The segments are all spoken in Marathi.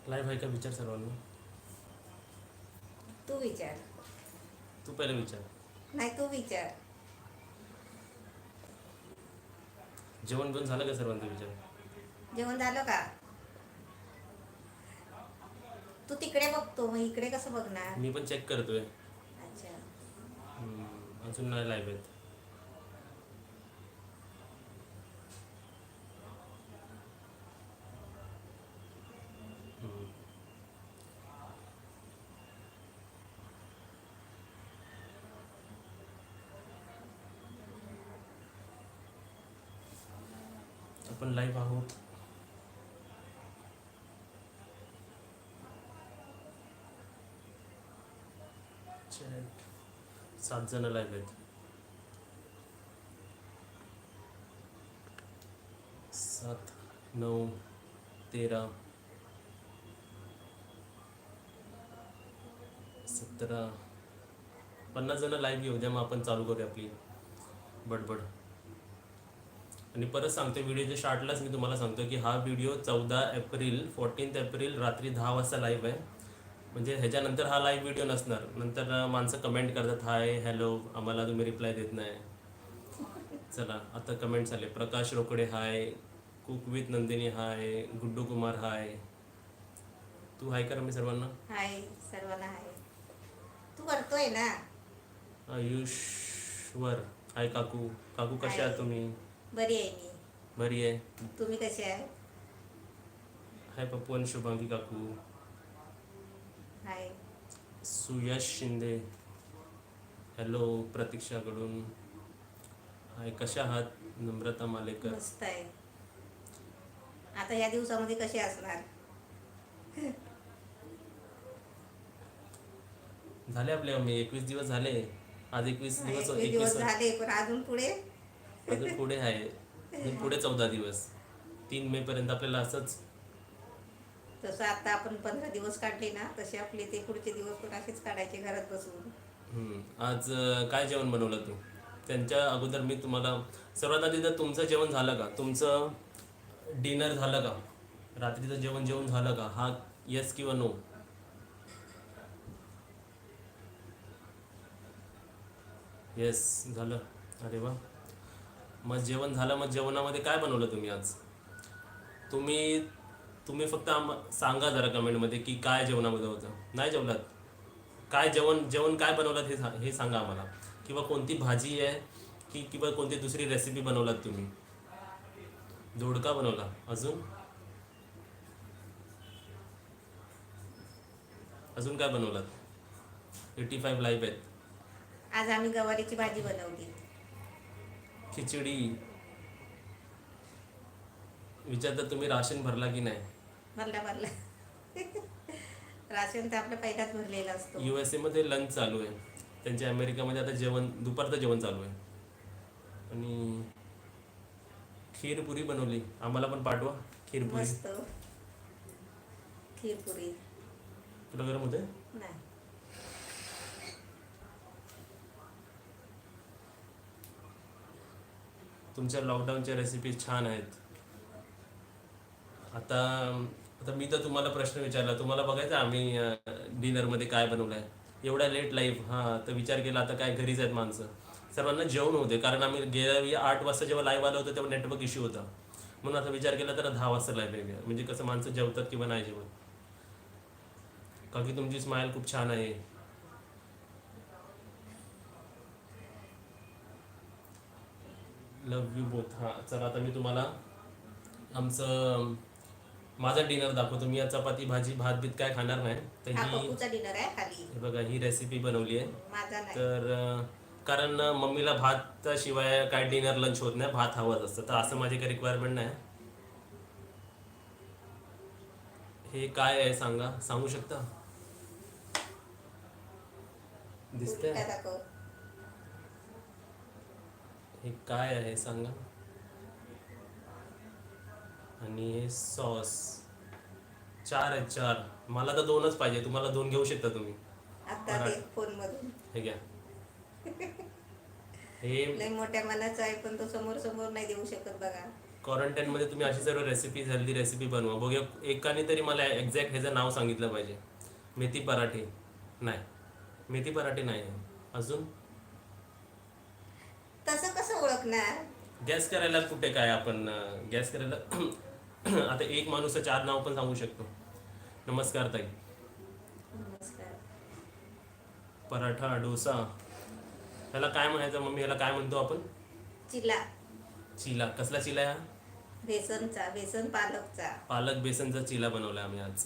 लाईव्ह आहे का विचार सर्वांना. तू विचार. तू पहिले विचार. नाही, तू विचार. जेवण बिवण झालं का सर्वांचं विचार. जेवण झालं का? तू तिकडे बघतो, मग इकडे कसं बघणार? मी पण चेक करतोय. अच्छा. अजून नाही लाईव्ह आहेत. हम्म. आपण लाईव्ह आहोत. चॅट 7 जण लाईव्ह आहेत. 7, 9, 13, 17, 50 जण लाईव्ह येऊ द्या, मग आपण चालू करूया आपली बडबड. आणि परत सांगतो, व्हिडिओच्या स्टार्टलाच मी तुम्हाला सांगतो की हा व्हिडिओ 14 एप्रिल रात्री 10 वाजता लाईव्ह आहे. म्हणजे ह्याच्यानंतर हा लाईव्ह व्हिडिओ नसणार. नंतर माणसं कमेंट करतात हाय हॅलो, आम्हाला तुम्ही रिप्लाय देत नाही. चला आता कमेंट्स आले. प्रकाश रोकडे हाय, कुक विथ नंदिनी हाय, गुड्डू कुमार हाय. तू हाय कर मी सर्वांना. हाय सर्वांना हाय. तू करतोय ना. आयुष्वर हाय. काकू काकू कसे आहात तुम्ही. बरी आहे मी. बरी आहे. तुम्ही कसे आहे? हाय पप्पू आणि शुभांगी काकू. हाय. सुयश शिंदे हॅलो. प्रतीक्षाकडून हाय. कशा आहात. नम्रता मालेकर. मस्त आहे. आता या दिवसामध्ये कसे असणार? झाले आपले मम्मी 21 दिवस झाले. आज 21 दिवस. 21 दिवस झाले, पण अजून पुढे. अजून पुढे आहे. अजून पुढे 14 दिवस. 3 मे पर्यंत आपल्याला असंच. तसं आता आपण 15 दिवस काढले ना, तसे आपले ते पुढचे दिवस पण असेच काढायचे घरात बसून. आज काय जेवण बनवलं तू. त्यांच्या अगोदर मी तुम्हाला सर्वात आधी तर तुमचं जेवण झालं का. तुमचं डिनर झालं का. रात्रीचं जेवण झालं का. हा येस किंवा नो. येस झालं. अरे वा. मग जेवण झालं. मग जेवणामध्ये काय बनवलं तुम्ही आज. तुम्ही फक्त सांगा जरा कमेंटमध्ये की काय जेवणामध्ये होतं. नाही जेवलात. काय जेवण काय बनवलात हे सांगा आम्हाला. किंवा कोणती भाजी आहे किंवा कोणती दुसरी रेसिपी बनवलात तुम्ही. दोडका बनवला. अजून काय बनवलात. 85 लाईव्ह आहेत. आज आम्ही गवारीची भाजी बनवली. खिचडी. विचारतात तुम्ही राशन भरला की नाही. भरला. राशन तर आपल्या पहिल्याच भरलेला असतो. USA मध्ये लंच चालू आहे. त्यांच्या अमेरिकामध्ये आता दुपारचं जेवण चालू आहे. आणि खीरपुरी बनवली. आम्हाला पण पाठवा खीरपुरी. मस्त. खीरपुरी. तुला गरम होते. नाही. तुमच्या लॉकडाऊनच्या रेसिपी छान आहेत. आता मी तर तुम्हाला प्रश्न विचारला. तुम्हाला बघायचं आम्ही डिनरमध्ये काय बनवलं आहे. एवढा लेट लाईव्ह. हां तर विचार केला आता काय घरीच आहेत माणसं. सर्वांना जेवण होते. कारण आम्ही गेल्या 8 वाजता जेव्हा लाईव्ह आलो होतो तेव्हा नेटवर्क इश्यू होता. म्हणून आता विचार केला तर 10 वाजता लाईव्ह आहे. म्हणजे कसं माणसं जेवतात किंवा नाही जेवत. काकी तुमची स्माईल खूप छान आहे. Love you both. हां चला आता मी तुम्हाला माझा डिनर दाखवतो. मी या चपाती भाजी भात बीत काय खाणार नाही. तर हा पप्पूचा डिनर आहे खाली. हे बघा ही रेसिपी बनवली आहे. माझा नाही. तर कारण मम्मीला भाताशिवाय काय डिनर लंच होत नाही. भात हवाच असतं. तर असं माझी काही रिक्वायरमेंट नाही. हे काय आहे सांगू शकता. दिसतंय. काय दाखव. हे काय आहे सांगा. आणि हे सॉस 4 आहेत. 4. मला तर 2च पाहिजे. तुम्हाला 2 घेऊ शकता तुम्ही. आता ते फोन मधून. हे घ्या. हे लय मोठ्या मनाचा आहे, पण तो समोर नाही देऊ शकत बघा. क्वारंटाईनमध्ये तुम्ही अशी सर्व रेसिपीज हेल्दी रेसिपी बनवा. बघूया एकाने तरी मला एक्झॅक्ट ह्याचं नाव सांगितलं पाहिजे. मेथी पराठे नाही, मेथी पराठे नाही आहे. अजून तसं कसं ओळखणार? गॅस करायला कुठे काय आपण गॅस करायला आता एक माणूस 4 नाव पण सांगू शकतो. नमस्कार ताई. नमस्कार. पराठा, डोसा, ह्याला काय म्हणायचं मम्मी? ह्याला काय म्हणतो आपण? चिला. चिला. कसला चिला आहे हा? बेसनचा, बेसन पालकचा. पालक बेसनचा चिला बनवला आम्ही आज.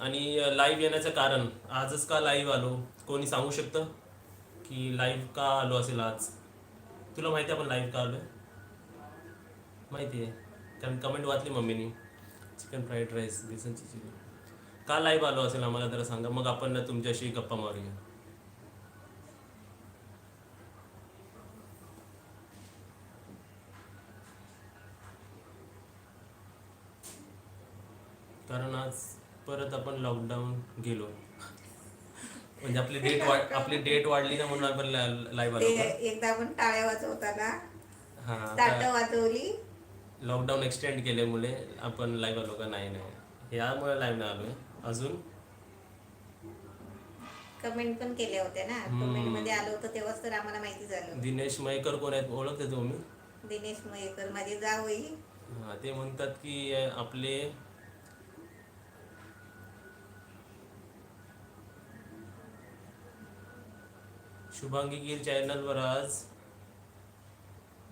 आणि लाईव्ह येण्याचं कारण, आजच का लाईव्ह आलो कोणी सांगू शकतं की लाईव्ह का आलो असेल आज? तुला माहिती आहे आपण लाईव्ह का आलोय? माहिती आहे, कारण कमेंट वाचली मम्मीनी. चिकन फ्राईड राईस, बेसनची चिली. का लाईव्ह आलो असेल आम्हाला जरा सांगा, मग आपण तुमच्याशी गप्पा मारूया. कारण आज परत आपण लॉकडाऊन गेलो. म्हणजे आपली डेट वाढली ना, म्हणून आपण लाईव्ह ते आलो का? एकदा आपण टाळ्या वाजवताना हां, ताट वाजवली. लॉकडाऊन एक्सटेंड केल्यामुळे आपण लाईव्ह आलो का? नाही, यामुळे लाईव्ह नाही आलोय. अजून कमेंट पण केल्या होत्या ना, कमेंट मध्ये आलो होतं तेव्हाच तर आम्हाला माहिती झालं. दिनेश मयेकर कोण आहेत, ओळखते तुम्ही? दिनेश मयेकर माझे जावई. हां, ते म्हणतात की आपले शुभांगी गिर चॅनलवर आज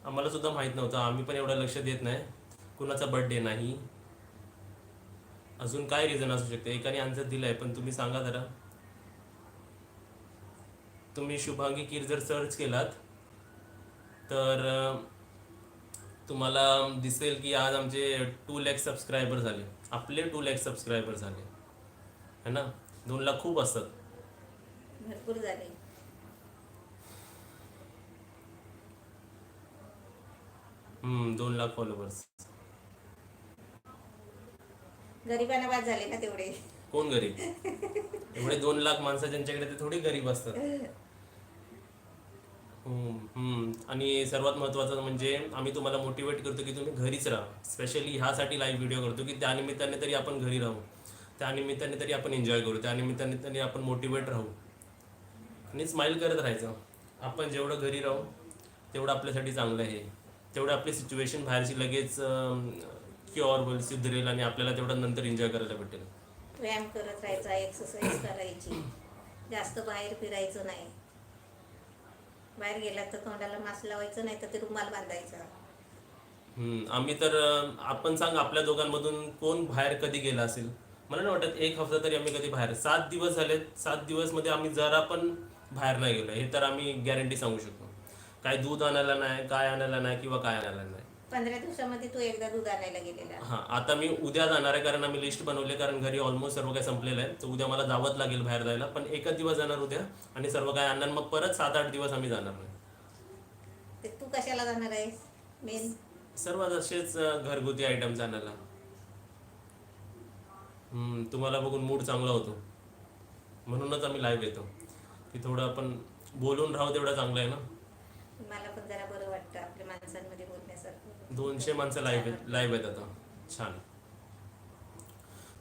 आम्हाला सुद्धा माहीत नव्हतं, आम्ही पण एवढं लक्ष देत नाही. कुणाचा बर्थडे नाही. अजून काय रिझन असू शकते? एकाने आन्सर दिलाय, पण तुम्ही सांगा जरा. तुम्ही शुभांगी कीर जर सर्च केलात तर तुम्हाला दिसेल की आज आमचे 2 लाख सबस्क्रायबर झाले. आपले 2 लाख सबस्क्रायबर झाले है ना. 2 लाख खूप असतात. भरपूर झाले. 2 लाख फॉलोअर्स. गरिबांना बाद झाले ना तेवढे. कोण गरीब? एवढे 2 लाख माणसं ज्यांच्याकडे, ते थोडी गरीब असतात. आणि सर्वात महत्त्वाचं म्हणजे आम्ही तुम्हाला मोटिवेट करतो की तुम्ही घरीच राहा. स्पेशली ह्यासाठी लाईव्ह व्हिडिओ करतो की त्यानिमित्ताने तरी आपण घरी राहू, त्यानिमित्ताने तरी आपण एन्जॉय करू, त्यानिमित्ताने तरी आपण मोटिवेट राहू आणि स्माइल करत राहायचं. आपण जेवढं घरी राहू तेवढं आपल्यासाठी चांगलं आहे. तेवढं आपली सिच्युएशन बाहेरची लगेच क्युअर होईल, सुधरेल आणि आपल्याला तेवढं नंतर एन्जॉय करायला भेटेल. व्यायाम करत राहायचा, एक्सरसाइज करायची, जास्त बाहेर फिरायचं नाही. बाहेर गेला तर तोंडाला मास्क लावायचं, नाही तर ते रुमाल बांधायचा. आम्ही तर आपण सांग, आपल्या दोघांमधून कोण बाहेर कधी गेला असेल? मला नाही वाटत 1 हफ्ता तरी आम्ही कधी बाहेर. 7 दिवस झालेत, 7 दिवसमध्ये आम्ही जरा पण बाहेर नाही गेलो, हे तर आम्ही गॅरंटी सांगू शकतो. काय दूध आणायला नाही, काय आणायला नाही किंवा काय आणायला नाही. 15 दिवसामध्ये तू एकदा दूध आणायला गेलेला. हां, आता मी उद्या जाणार आहे, कारण आम्ही लिस्ट बनवली, कारण घरी ऑलमोस्ट सर्व काही संपलेलं आहे. तर उद्या मला जावंच लागेल बाहेर जायला, पण एकच दिवस जाणार उद्या आणि सर्व काय आणणार. मग परत 7-8 दिवस आम्ही जाणार नाही. ते तू कशाला जाणार आहेस मेन? सर्व असेच घरगुती आयटम्स आणायला. तुम्हाला बघून मूड चांगला होतो, म्हणूनच आम्ही लाईव्ह येतो की थोडं आपण बोलून राहू, तेवढं चांगलं आहे ना. मला पण जरा बरं वाटतं आपल्या माणसांमध्ये बोलण्यासारखं. 200 माणसं लाईव्ह आहेत आता. छान.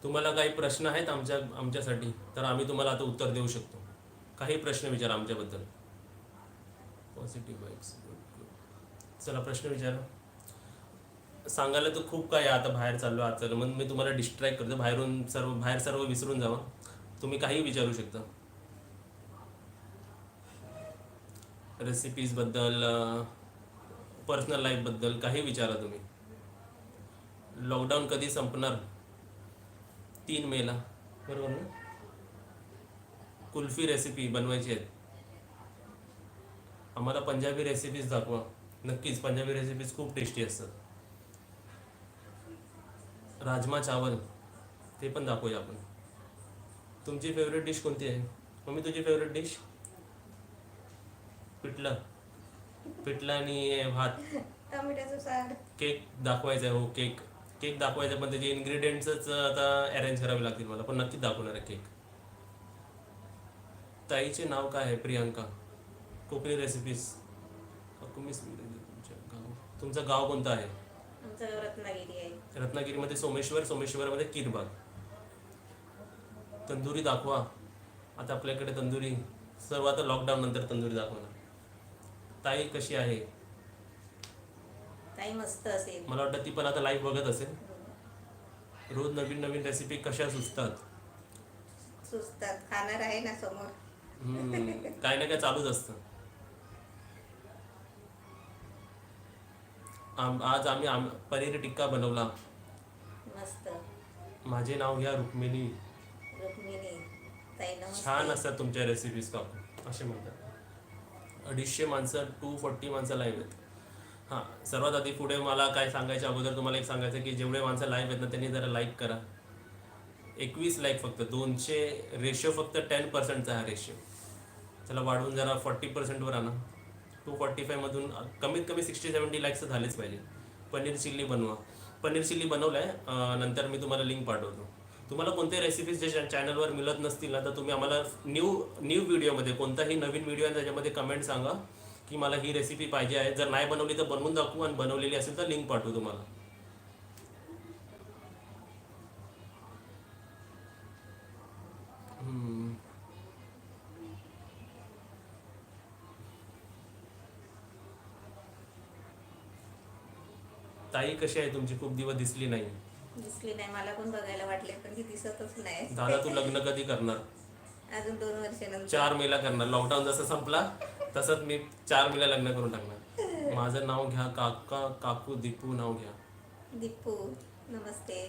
तुम्हाला काही प्रश्न आहेत आमच्यासाठी, तर आम्ही तुम्हाला आता उत्तर देऊ शकतो. काही प्रश्न विचारा आमच्याबद्दल. Positive vibes. चला प्रश्न विचारा. सांगायला तर खूप काय आता, बाहेर चाललो आज चाललो, मग मी तुम्हाला डिस्ट्रॅक्ट करतो. बाहेर सर्व विसरून जावा. तुम्ही काही विचारू शकता. रेसिपीजबद्दल, पर्सनल लाईफबद्दल काही विचारा तुम्ही. लॉकडाऊन कधी संपणार? 3 मेला, बरोबर ना? कुल्फी रेसिपी बनवायची आहेत. आम्हाला पंजाबी रेसिपीज दाखवा. नक्कीच, पंजाबी रेसिपीज खूप टेस्टी असतात. राजमा चावल ते पण दाखवूया आपण. तुमची फेवरेट डिश कोणती आहे मम्मी? तुझी फेवरेट डिश? पिठलं आणि भात. टोमॅटोचं साग. केक दाखवायचा आहे. हो, केक दाखवायचा आहे, पण त्याचे इन्ग्रेडियंट्सच आता अरेंज करावे लागतील मला, पण नक्कीच दाखवणार आहे केक. ताईचे नाव काय आहे? प्रियांका. कोकणी रेसिपीज. तुमच्या गाव तुमचं गाव कोणतं आहे? आमचं गाव रत्नागिरी आहे. रत्नागिरीमध्ये सोमेश्वरमध्ये किरबाग. तंदुरी दाखवा. आता आपल्याकडे तंदुरी सर्व आता लॉकडाऊन नंतर तंदुरी दाखवणार. ताई कशी आहे? ताई मस्त असेल. मला वाटतं ती पण आता लाईव्ह बघत असेल. रोज नवीन नवीन रेसिपी कशा सुचतात? सुचतात, खाणार आहे ना समोर. काय ना काय चालूच असतं. आज आम्ही पनीर टिक्का बनवला. मस्त. माझे नाव घ्या रुक्मिणी. रुक्मिणी ताई नमस्ते. छान असतात तुमच्या रेसिपीज काकू असे म्हणतात. 250 माणसं 240 माणसं लाईव्ह आहेत. हां, सर्वात आधी पुढे मला काय सांगायच्या अगोदर तुम्हाला एक सांगायचं की जेवढे माणसं लाईव्ह आहेत ना त्यांनी जरा लाईक करा. 21 लाईक फक्त. 200 रेशो फक्त 10%चा हा रेशो. त्याला वाढवून जरा 40%वर आणा. 245 मधून कमीत कमी 60-70 लाईक्स झालेच पाहिजे. पनीर चिल्ली बनवा. पनीर चिल्ली बनवलं आहे, नंतर मी तुम्हाला लिंक पाठवतो. तुम्हाला कोणत्या रेसिपीज जे चॅनलवर मिळत नसतील ना तर तुम्ही आम्हाला न्यू व्हिडिओमध्ये कोणताही नवीन व्हिडिओ आहे त्याच्यामध्ये कमेंट सांगा की मला ही रेसिपी पाहिजे आहे. जर नाही बनवली तर बनवून दाखवू आणि बनवलेली असेल तर लिंक पाठवू तुम्हाला. ताई कशी आहे तुमची? खूप दिवस दिसली नाही. दिसली नाही, मला पण बघायला वाटले पण ती दिसतच नाही. दादा तू लग्न कधी करणार? अजून 2 वर्षानंतर. 4 मेला करणार. लॉकडाऊन जसं संपला तसंच मी 4 मेला लग्न करून टाकणार. माझं नाव घ्या काकू दीपू नाव घ्या. दीपू नमस्ते.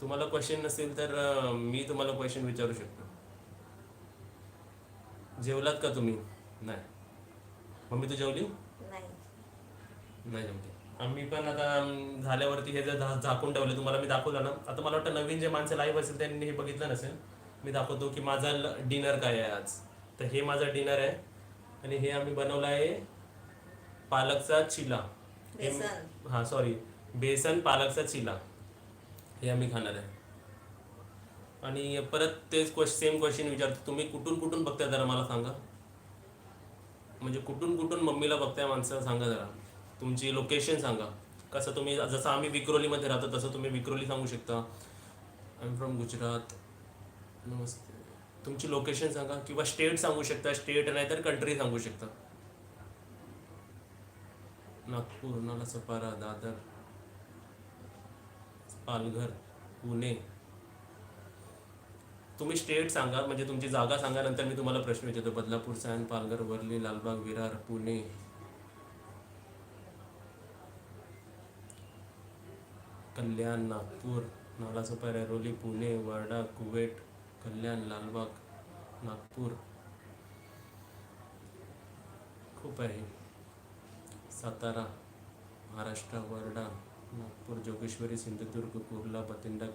तुम्हाला क्वेश्चन नसेल तर मी तुम्हाला क्वेश्चन विचारू शकतो. जेवलात का तुम्ही? नाही. मम्मी तू जेवली? नाही जेवली. आम्ही पण आता झाल्यावरती हे जर झाकून ठेवलं तुम्हाला मी दाखवलं ना. आता मला वाटतं नवीन जे माणसं लाईव्ह असेल त्यांनी हे बघितलं नसेल. मी दाखवतो की माझा डिनर काय आहे आज. तर हे माझं डिनर आहे आणि हे आम्ही बनवलं आहे पालकचा चिला. बेसन पालकचा चिला हे आम्ही खाणार आहे. आणि परत तेच सेम क्वेश्चन विचारतो. तुम्ही कुठून बघताय जरा मला सांगा. म्हणजे कुठून मम्मीला बघताय माणसं सांगा जरा. तुमची लोकेशन सांगा. कसं तुम्ही जसं आम्ही विक्रोलीमध्ये राहतो तसं तुम्ही विक्रोली सांगू शकता. I am from Gujarat. नमस्ते. तुमची लोकेशन सांगा किंवा स्टेट सांगू शकता. स्टेट नाही तर कंट्री सांगू शकता. नागपूर, नालासोपारा, दादर, पालघर, पुणे. तुम्ही स्टेट सांगा म्हणजे तुमची जागा सांगा. नंतर मी तुम्हाला प्रश्न विचारतो. बदलापूर, सायन, पालघर, वरली, लालबाग, विरार, पुणे, कल्याण, नागपूर, नालासोपारा, ऐरोली, पुणे, वर्धा, कुवेट, कल्याण, लालबाग, नागपूर. खूप आहे. सातारा, महाराष्ट्र, वर्धा, नागपूर, जोगेश्वरी, सिंधुदुर्ग, कुर्ला, बठिंडा,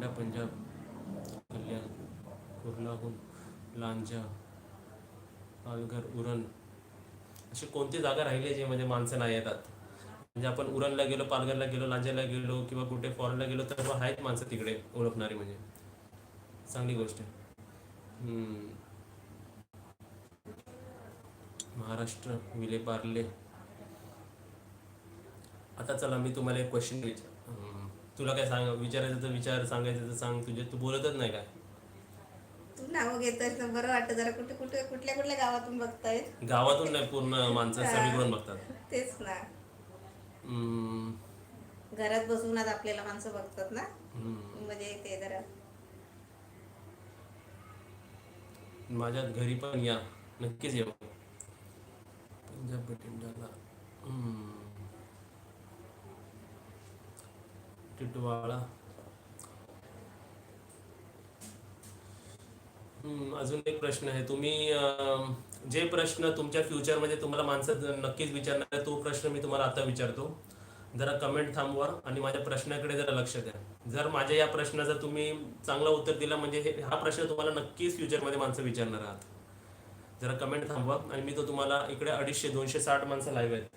पंजाब, कल्याण, कुर्लाहून लांजा, पालघर, उरण. असे कोणती जागा राहिली जे म्हणजे माणसं नाही येतात. म्हणजे आपण उरणला गेलो, पालघरला गेलो, लांजाला गेलो किंवा कुठे फॉरेनला गेलो तर आहेत माणसं तिकडे ओळखणारी. म्हणजे चांगली गोष्ट आहे. महाराष्ट्र, विलेपार्ले. आता चला मी तुम्हाला एक क्वेश्चन तुला काय विचारायचं तर विचार, सांगायचं तर सांग. तू बोलतच नाही काय? तू नाव घेतोय तर बरं वाटतं जरा. कुठल्या गावातून बघताय? गावातून नाही, पूर्ण माणसं सगळीकडून बघतात. तेच ना. घरात बसून आज आपल्याला माणसं बघतात ना. म्हणजे ते जरा माझ्या घरी पण या, नक्कीच येऊ. पंजाब, बठिंडाला, टिटवाळा. अजून एक प्रश्न आहे. तुम्ही जे प्रश्न तुमच्या फ्युचरमध्ये तुम्हाला माणसं नक्कीच विचारणार आहे तो प्रश्न मी तुम्हाला आता विचारतो. जरा कमेंट थांबवा आणि माझ्या प्रश्नाकडे जरा लक्ष द्या. जर माझ्या या प्रश्नाचं तुम्ही चांगलं उत्तर दिलं म्हणजे हा प्रश्न तुम्हाला नक्कीच फ्युचरमध्ये माणसं विचारणार आहात. जरा कमेंट थांबवा आणि मी तो तुम्हाला इकडे 260 माणसं लाईव्ह आहेत.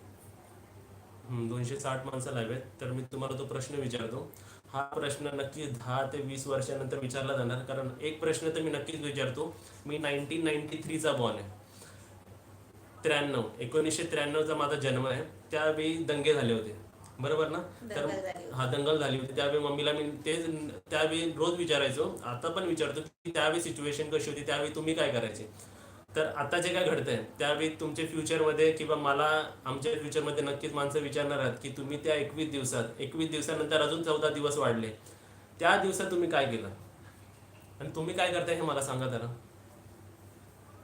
260 माणसं लाईव्ह आहेत. तर मी तुम्हाला तो प्रश्न विचारतो. हा प्रश्न नक्की 10 ते 20 वर्षानंतर विचारला जाणार, कारण एक प्रश्न तर मी नक्कीच विचारतो. मी 1993चा बॉर्न आहे. 1993चा माझा जन्म आहे. त्यावेळी दंगे झाले होते, बरोबर ना? तर दंगल झाली होती. हा, दंगल झाली होती. त्यावेळी मम्मीला मी तेच त्यावेळी रोज विचारायचो, आता पण विचारतो की त्यावेळी सिच्युएशन कशी होती, त्यावेळी तुम्ही काय करायचे. तर आता जे काय घडतंय त्यावेळी तुमच्या फ्युचरमध्ये किंवा मला आमच्या फ्युचरमध्ये नक्कीच माणसं विचारणार आहेत की तुम्ही त्या 21 दिवसानंतर अजून 14 दिवस वाढले, त्या दिवसात तुम्ही काय केलं आणि तुम्ही काय करताय हे मला सांगा जरा.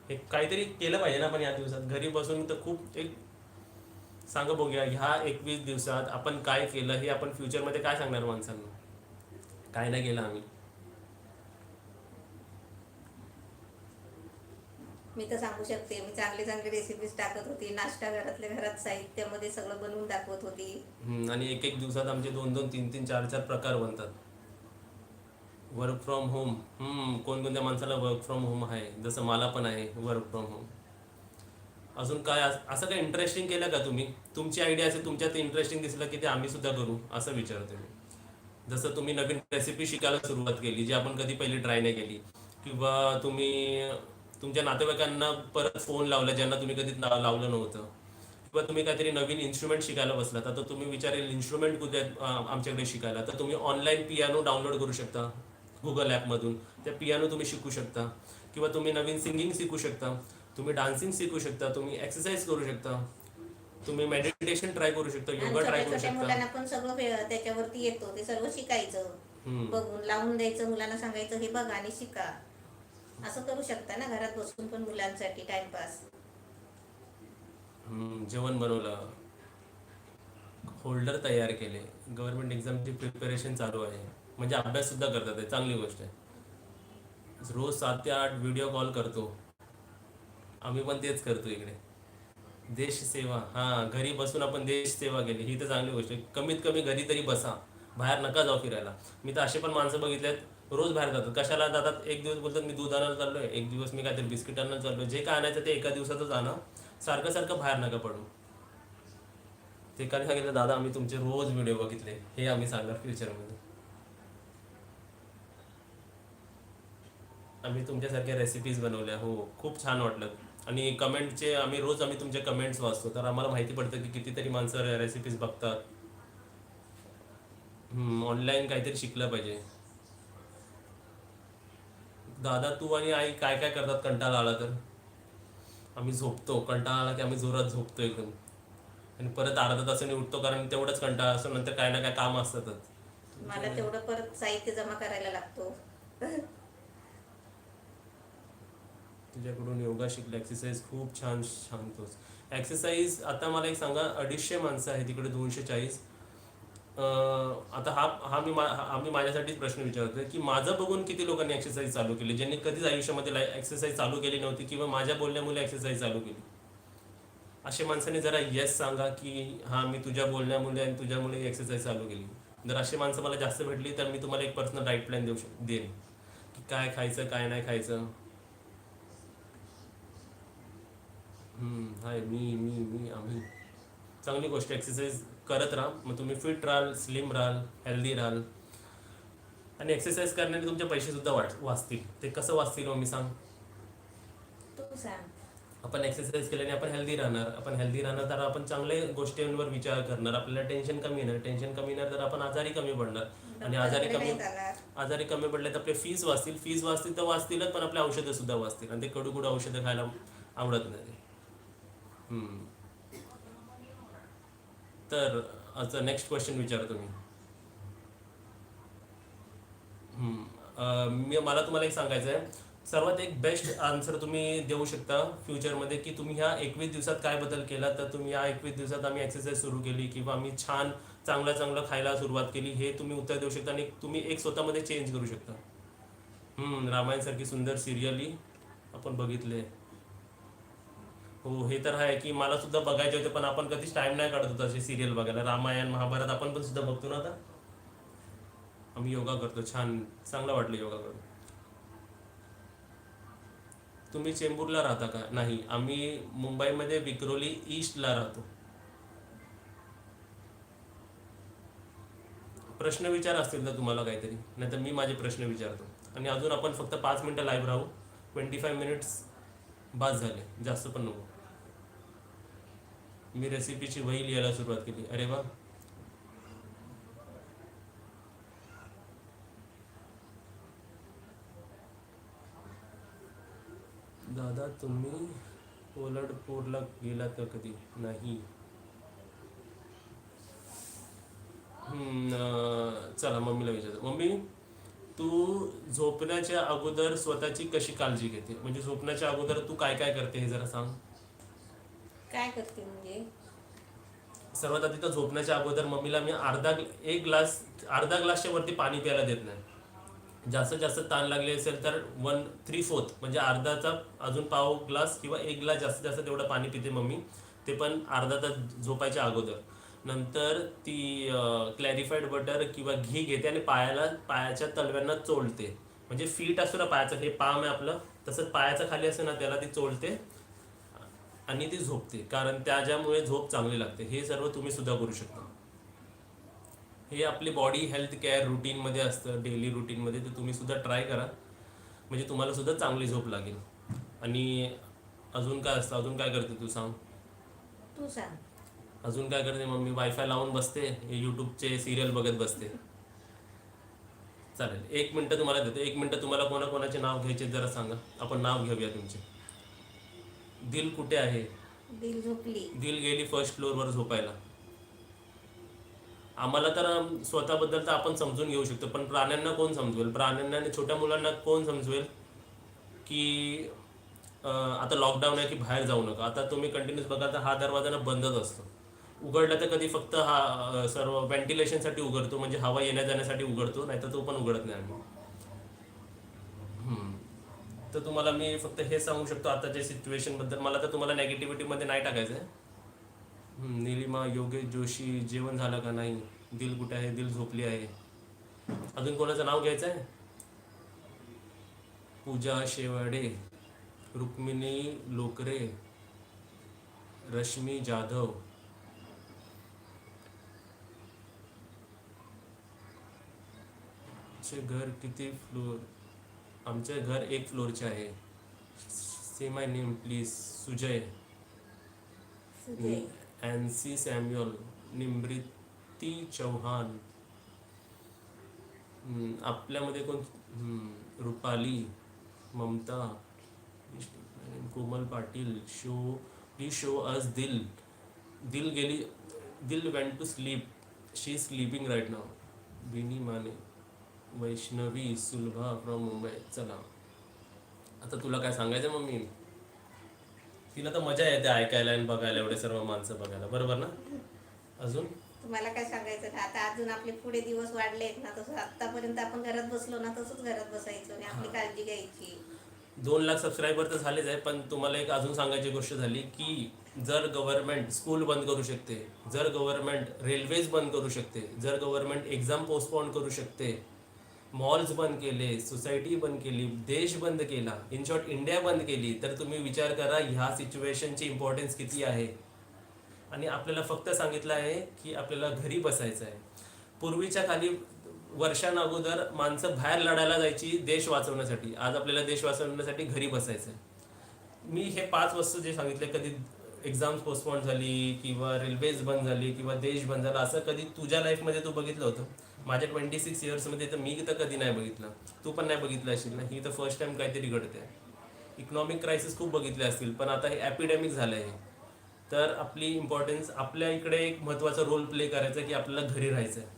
हे काहीतरी केलं पाहिजे ना आपण या दिवसात. घरी बसून तर खूप एक सांगा बघूया, ह्या 21 दिवसात आपण काय केलं हे आपण फ्युचरमध्ये काय सांगणार माणसांना. काय नाही केलं आम्ही. मी तर सांगू शकते, मी चांगली चांगली रेसिपीज टाकत होती. नाश्ता घरातल्या घरात साहित्यामध्ये सगळं बनवून दाखवत होती. आणि एक एक दिवसात आमचे 2-2, 3-3, 4-4 प्रकार बनतात. Work from home. कोणकोणत्या माणसाला वर्क फ्रॉम होम आहे, जसं मला पण आहे वर्क फ्रॉम होम. अजून काय असं काय इंटरेस्टिंग केलं का तुम्ही? तुमची आयडिया असेल, तुमच्यात इंटरेस्टिंग दिसलं की ते आम्ही सुद्धा करू असं विचारतो मी. जसं तुम्ही नवीन रेसिपी शिकायला सुरुवात केली जी आपण कधी पहिली ट्राय नाही केली, किंवा तुम्ही तुमच्या नातेवाईकांना परत फोन लावला ज्यांना तुम्ही कधी लावलं नव्हतं, किंवा तुम्ही काहीतरी नवीन इन्स्ट्रुमेंट शिकायला बसलात. आता तुम्ही विचारेल इन्स्ट्रुमेंट कुठे आहेत आमच्याकडे शिकायला, तर तुम्ही ऑनलाईन पियानो डाउनलोड करू शकता गुगल ॲपमधून. त्या पियानो तुम्ही शिकू शकता, किंवा तुम्ही नवीन सिंगिंग शिकू शकता, तुम्ही डान्सिंग शिकू शकता, तुम्ही एक्सरसाइज करू शकता, तुम्ही मेडिटेशन ट्राय करू शकता, आणि योगा ट्राय छोट्या करू छोट्या शकता. मुलांना पण सगळं त्याच्यावरती येतो, ते सर्व शिकायचं. हम्म. बघून लावून द्यायचं, मुलांना सांगायचं हे बघा आणि शिका. असं करू शकता ना घरात बसून पण मुलांसाठी टाइमपास. जेवण बनवलं, होल्डर तयार केले, गव्हर्नमेंट एक्झामची प्रिपरेशन चालू आहे, म्हणजे अभ्यास सुद्धा करतात, आहे चांगली गोष्ट आहे. रोज 7 ते 8 व्हिडिओ कॉल करतो, आम्ही पण तेच करतो इकडे. देश सेवा, हां, घरी बसून आपण देश सेवा केली, ही तर चांगली गोष्ट आहे. कमीत कमी घरी तरी बसा, बाहेर नका जाऊ फिरायला. मी तर असे पण माणसं बघितले आहेत रोज बाहेर जातात. कशाला जातात? एक दिवस बोलतात मी दूध आणायला चाललोय, एक दिवस मी काहीतरी बिस्किट आणायला चाललोय. जे काय आणायचं ते एका दिवसातच आणा, सारखं सारखं बाहेर नका पडू. ते काय सांगितलं, दादा आम्ही तुमचे रोज व्हिडिओ बघितले, हे आम्ही सांगणार फ्युचरमध्ये. आम्ही तुमच्यासारख्या रेसिपीज बनवल्या, हो खूप छान वाटलं. आणि कमेंटचे आम्ही तुमचे कमेंट्स वाचतो, तर आम्हाला माहिती पडतं की कितीतरी माणसं रेसिपीज बघतात. ऑनलाईन काहीतरी शिकलं पाहिजे. दादा तू आणि आई काय काय करतात कंटाळा आला तर? आम्ही झोपतो, कंटाळा आला की आम्ही जोरात झोपतो एकदम, आणि परत अर्धा तासाने उठतो, कारण तेवढंच कंटाळा असतो, नंतर काय ना काय काम असतातच. मला तेवढं परत साहित्य जमा करायला लागतो. तुझ्याकडून योगा शिकलं, एक्सरसाइज खूप छान सांगतोस. एक्सरसाइज आता मला एक सांगा, 250 माणसं आहे तिकडे, 240. आता आम्ही माझ्यासाठीच प्रश्न विचारतोय की माझं बघून किती लोकांनी एक्सरसाइज चालू केली, ज्यांनी कधीच आयुष्यामध्ये एक्सरसाइज चालू केली नव्हती, किंवा माझ्या बोलण्यामुळे एक्सरसाइज चालू केली. अशा माणसाने जरा येस सांगा की हां, मी तुझ्या बोलण्यामुळे आणि तुझ्यामुळे एक्सरसाइज चालू केली. जर अशी माणसं मला जास्त भेटली तर मी तुम्हाला एक पर्सनल डाईट प्लॅन देईन की काय खायचं काय नाही खायचं. हाय, मी आम्ही. चांगली गोष्ट, एक्सरसाइज करत राहा, मग तुम्ही फिट राहाल, स्लिम राहाल, हेल्दी राहाल. आणि एक्सरसाइज करण्याने तुमचे पैसे सुद्धा वाचतील. ते कसं वाचतील मग मी सांग? तू सांग. आपण एक्सरसाइज केल्याने आपण हेल्दी राहणार. आपण हेल्दी राहणार तर आपण चांगल्या गोष्टींवर विचार करणार, आपल्याला टेन्शन कमी येणार. टेन्शन कमी येणार तर आपण आजारी कमी पडणार, आणि डॉक्टरकडे नाही जाणार. आजारी कमी पडले तर आपले फीज वाचतील तर वाचतीलच, पण आपले औषधं सुद्धा वाचतील. आणि ते कडू औषधं खायला आवडत नाही. तर आता नेक्स्ट क्वेश्चन विचारतो मी. मला तुम्हाला एक सांगायचं आहे, सर्वात एक बेस्ट आन्सर तुम्ही देऊ शकता फ्युचरमध्ये की तुम्ही ह्या 21 दिवसात काय बदल केला. तर तुम्ही या 21 दिवसात आम्ही एक्सरसाइज सुरू केली, किंवा आम्ही छान चांगलं खायला सुरुवात केली, हे तुम्ही उत्तर देऊ शकता. आणि तुम्ही एक स्वतःमध्ये चेंज करू शकता. रामायणसारखी सुंदर सिरियली आपण बघितले. हो, हे तर आहे की मला सुद्धा बघायचे होते, पण आपण कधीच टाइम नाही काढत होतो असे सिरियल बघायला. रामायण महाभारत आपण पण सुद्धा बघतो ना आता. आम्ही योगा करतो, छान चांगलं वाटलं योगा करून. तुम्ही चेंबूरला राहता का? नाही, आम्ही मुंबईमध्ये विक्रोली ईस्टला राहतो. प्रश्न विचार असतील तर तुम्हाला काहीतरी, नाहीतर मी माझे प्रश्न विचारतो. आणि अजून आपण फक्त 5 मिनटं लाईव्ह राहू. 25 मिनिट्स बास झाले, जास्त पण नको. मी रेसिपीची वही लिहायला सुरुवात केली. अरे वा. दादा तुम्ही कोल्हापूरला गेलात का कधी? नाही. चला मम्मीला विचारतो. मम्मी, तू झोपण्याच्या अगोदर स्वतःची कशी काळजी घेते? म्हणजे झोपण्याच्या अगोदर तू काय काय करते हे जरा सांग. काय करते म्हणजे? सर्वात आधी तर झोपण्याच्या अगोदर मम्मीला मी अर्धा ग्लासच्या वरती पाणी प्यायला देत नाही. जास्तीत जास्त ताण लागली असेल तर 1/3 म्हणजे अर्धाचा अजून पाव ग्लास किंवा 1 ग्लास जास्तीत जास्त तेवढं पाणी पिते मम्मी. ते पण अर्धा तास झोपायच्या अगोदर. नंतर ती क्लॅरिफाईड बटर किंवा घी घेते आणि पायाच्या तलव्यांना चोळते. म्हणजे फीट असतो ना पायाचं, हे पाम आहे आपलं, तसंच पायाचं खाली असतं ना त्याला ती चोळते आणि ती झोपते. कारण त्याच्यामुळे झोप चांगली लागते. हे सर्व तुम्ही सुद्धा करू शकता. हे आपली बॉडी हेल्थ केअर रुटीनमध्ये असतं, डेली रुटीनमध्ये. तर तुम्ही सुद्धा ट्राय करा, म्हणजे तुम्हाला सुद्धा चांगली झोप लागेल. आणि अजून काय असतं? अजून काय करते तू सांग? तू सांग. अजून काय करते मम्मी? वायफाय लावून बसते, यूट्यूबचे सिरियल बघत बसते. चालेल, 1 मिनटं तुम्हाला देतो. 1 मिनटं तुम्हाला कोणाकोणाचे नाव घ्यायचे जरा सांगा. आपण नाव घेऊया तुमचे. दिल कुठे आहे? दिल झोपली. दिल गेली फर्स्ट फ्लोअरवर झोपायला. आम्हाला तर स्वतःबद्दल तर आपण समजून घेऊ शकतो, पण प्राण्यांना कोण समजवेल? प्राण्यांना आणि छोट्या मुलांना कोण समजवेल की आता लॉकडाऊन आहे की बाहेर जाऊ नका? आता तुम्ही कंटिन्यूस बघा तर हा दरवाजा ना बंदच असतो. उघडला तर कधी फक्त हा सर्व व्हेंटिलेशनसाठी उघडतो, म्हणजे हवा येण्या जाण्यासाठी उघडतो, नाही तर तो पण उघडत नाही आम्ही. तर तुम्हाला मी फक्त हे सांगू शकतो आताच्या सिच्युएशनबद्दल. मला तर तुम्हाला नेगेटिव्हिटीमध्ये नाही टाकायचं आहे. निलिमा योगेश जोशी, जेवण झालं का नाही? दिल कुठे आहे? दिल झोपली आहे. अजून कोणाचं नाव घ्यायचं आहे? पूजा शेवाडे, रुक्मिणी लोकरे, रश्मी जाधव. आमचे घर किती फ्लोर? आमचे घर 1 फ्लोअरचे आहे. Say my name please. Sujay, Sujay. NC Samuel, Nimriti Chauhan. आपल्यामध्ये कोण? Rupali, Mamta, Komal Patil. Please show us Dil. Dil गेली. Dil went to sleep. She is sleeping right now. Bini Mane, Vaishnavi Sulabha from Mumbai. चला, आता तुला काय सांगायचं मम्मी? तिला तर मजा येते ऐकायला आणि बघायला, एवढे सर्व माणसं बघायला, बरोबर ना? अजून तुम्हाला काय सांगायचं? आता अजून आपले पुढे दिवस वाढले आहेत ना, तसं आतापर्यंत आपण घरात बसलो ना, तसंच घरात बसायचं आणि आपली काळजी घ्यायची. 2 लाख सबस्क्रायबर तर झालेच आहे, पण तुम्हाला एक अजून सांगायची गोष्ट झाली की जर गव्हर्नमेंट स्कूल बंद करू शकते, जर गव्हर्नमेंट रेल्वेज बंद करू शकते, जर गव्हर्नमेंट एक्झाम पोस्टपोन करू शकते, मॉल्स बंद केले, सोसायटी बंद केली, देश बंद केला, इन शॉर्ट इंडिया बंद केली, तर तुम्ही विचार करा ह्या सिच्युएशनची इम्पॉर्टन्स किती आहे. आणि आपल्याला फक्त सांगितलं आहे की आपल्याला घरी बसायचं आहे. पूर्वीच्या खाली वर्षांअगोदर माणसं बाहेर लढायला जायची देश वाचवण्यासाठी. आज आपल्याला देश वाचवण्यासाठी घरी बसायचं आहे. मी हे 5 वस्तू जे सांगितले, कधी एक्झाम्स पोस्टपोन झाली किंवा रेल्वेज बंद झाली किंवा देश बंद झाला, असं कधी तुझ्या लाईफमध्ये तू बघितलं होतं? माझ्या 26 इयर्समध्ये तर मी तर कधी नाही बघितलं. तू पण नाही बघितलं असेल ना? ही तर फर्स्ट टाइम काहीतरी घडते. इकॉनॉमिक क्रायसिस खूप बघितले असतील, पण आता हे ॲपिडेमिक झालं आहे. तर आपली इम्पॉर्टन्स, आपल्या इकडे एक महत्त्वाचा रोल प्ले करायचा की आपल्याला घरी राहायचं आहे.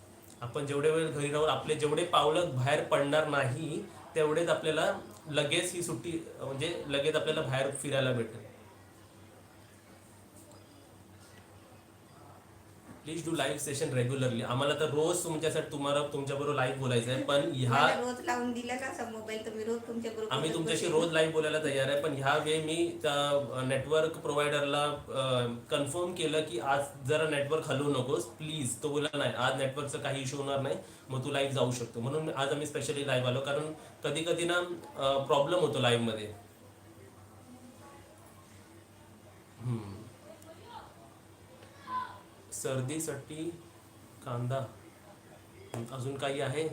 आपण जेवढे वेळ घरी राहून आपले जेवढे पावलं बाहेर पडणार नाही, तेवढेच आपल्याला लगेच ही सुट्टी, म्हणजे लगेच आपल्याला बाहेर फिरायला भेटेल. Please do live session regularly. आम्हाला तर रोज तुमच्याबरोबर लाईव्ह बोलायचं आहे, पण मला रोज लावून दिला ना मोबाईल, तर मी रोज तुमच्या ग्रुप आम्ही तुमच्याशी रोज लाईव्ह बोलायला तयार आहे. पण ह्या वेळी मी त्या नेटवर्क प्रोव्हायडरला कन्फर्म केलं की आज जरा नेटवर्क हलवू नकोस प्लीज. तो बोला नाही, आज नेटवर्कचा काही इश्यू होणार नाही, मग तू लाईव्ह जाऊ शकतो. म्हणून आज आम्ही स्पेशली लाईव्ह आलो, कारण कधी कधी ना प्रॉब्लेम होतो लाईव्हमध्ये. सर्दीसाठी कांदा अजून काही आहे?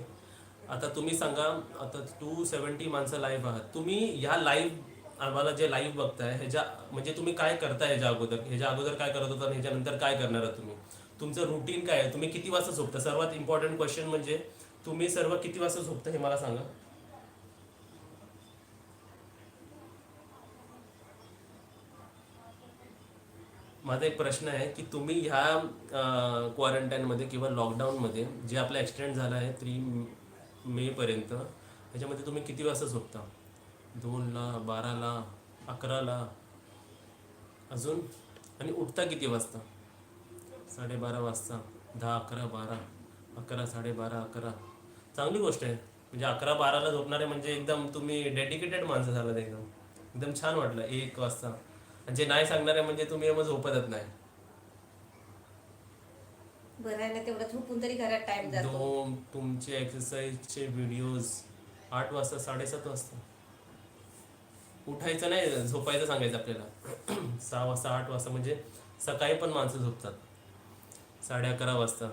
आता तुम्ही सांगा. आता 270 माणसं लाईव्ह आहात. तुम्ही ह्या लाईव्ह आम्हाला जे लाईव्ह बघताय ह्याच्या म्हणजे तुम्ही काय करताय ह्याच्या अगोदर काय करत होता आणि ह्याच्यानंतर काय करणार आहात तुम्ही? तुमचं रुटीन काय आहे? तुम्ही किती वाजता झोपता? सर्वात इम्पॉर्टंट क्वेश्चन म्हणजे तुम्ही सर्व किती वाजता झोपता हे मला सांगा. माझा एक प्रश्न आहे की तुम्ही ह्या क्वारंटाईनमध्ये किंवा लॉकडाऊनमध्ये जे आपला एक्सटेंड झाला आहे 3 मेपर्यंत, ह्याच्यामध्ये तुम्ही किती वाजता झोपता? 2ला, 12ला, 11ला, अजून? आणि उठता किती वाजता? 12:30 वाजता, 10, 11, 12, 11, 12:30, 11. चांगली गोष्ट आहे. म्हणजे 11-12ला झोपणारे म्हणजे एकदम तुम्ही डेडिकेटेड माणसं झालात एकदम. एकदम छान वाटलं 1 वाजता. आणि जे नाही सांगणारे म्हणजे तुम्ही मग झोपतच नाही. बरं आहे ना, तेवढं झोपून तरी घरात टाइम जातो. तुमचे एक्सरसाइजचे व्हिडिओज 8 वाजता, 7:30 वाजता. उठायचं नाही, झोपायचं सांगायचं आपल्याला. 6 वाजता, 8 वाजता म्हणजे सकाळी पण माणसं झोपतात 11:30 वाजता.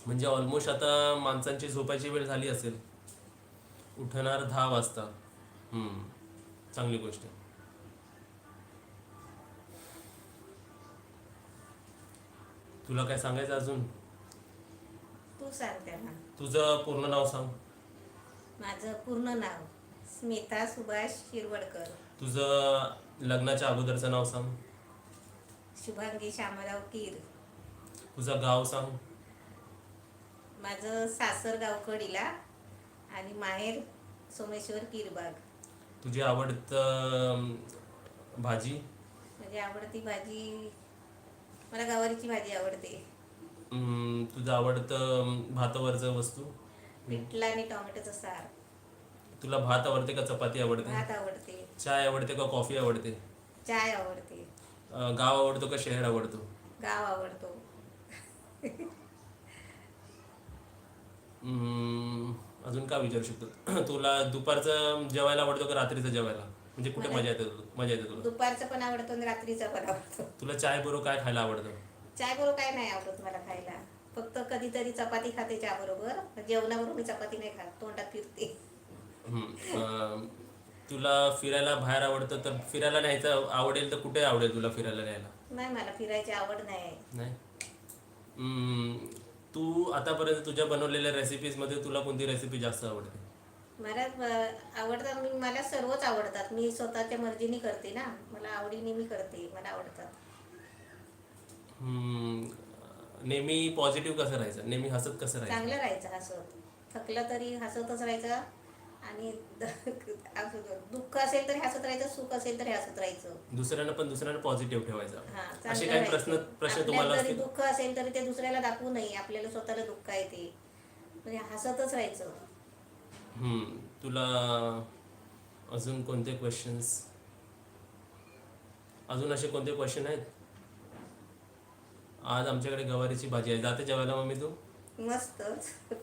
म्हणजे ऑलमोस्ट आता माणसांची झोपायची वेळ झाली असेल. उठणार 10 वाजता. चांगली गोष्ट आहे. तुला काय सांगायचं अजून? तू सांग त्यांना. तुझं पूर्ण नाव सांग. माझं पूर्ण नाव स्मिता सुभाष शिरवडकर. तुझं लग्नाच्या अगोदरचं नाव सांग. शुभांगी शामराव कीर. तुझं गाव सांग. माझं सासर गावकडीला आणि माहेर सोमेश्वर कीरबाग. तुझी आवडतं भाजी? माझी आवडती भाजी, मला गवारीची भाजी आवडते. तुझं आवडतं भातावरचं वस्तू? पिठला आणि टोमॅटोचं सार. तुला भात आवडते का चपाती आवडते? भात आवडते. चाय आवडते का कॉफी आवडते? चाय आवडते. गाव आवडतो का शहर आवडतो? गाव आवडतो. अजून काय विचारू शकतो? तुला दुपारचं जेवायला आवडतो का रात्रीचं जेवायला? म्हणजे कुठे मजा येते तुला? दुपारचं पण आवडतं आणि रात्रीचं पण आवडतं. तुला चाय बरोबर काय खायला आवडतं? चाय बरोबर काय नाही आवडत मला खायला. फक्त कधीतरी चपाती खाते चहा बरोबर. जेवणाबरोबर मी चपाती नाही खात, तोंडात फिरते. तुला फिरायला बाहेर आवडतं, तर फिरायला न्यायचं आवडेल तर कुठे आवडेल तुला फिरायला न्यायला? नाही, मला फिरायची आवड नाही. तू आतापर्यंत तुझ्या बनवलेल्या रेसिपीजमध्ये तुला कोणती रेसिपी जास्त आवडते? मला आवडतात, मला सर्वच आवडतात. मी स्वतःच्या मर्जीने करते ना, मला आवडीने मी करते, मला आवडतात. नेहमी पॉझिटिव्ह कसं राहायचं? नेहमी हसत कसं राहायचं? चांगलं राहायचं हसत. थकलं तरी हसतच राहायचं आणि दुःख असेल तरी हसत राहायचं, सुख असेल तरी हसत राहायचं. दुसऱ्यांना पॉझिटिव्ह ठेवायचं. चांगलं असे काही राहायचं. प्रश्न तुम्हाला आपल्याला जरी असतील? दुःख असेल तरी ते दुसऱ्याला दाखवू नये. आपल्याला स्वतःला दुःख आहे ते, म्हणजे हसतच राहायचं. तुला अजून कोणते क्वेश्चन्स? अजून असे कोणते क्वेश्चन आहेत? आज आमच्याकडे गवारीची भाजी आहे. जाते जेवायला मम्मी तू? मस्त,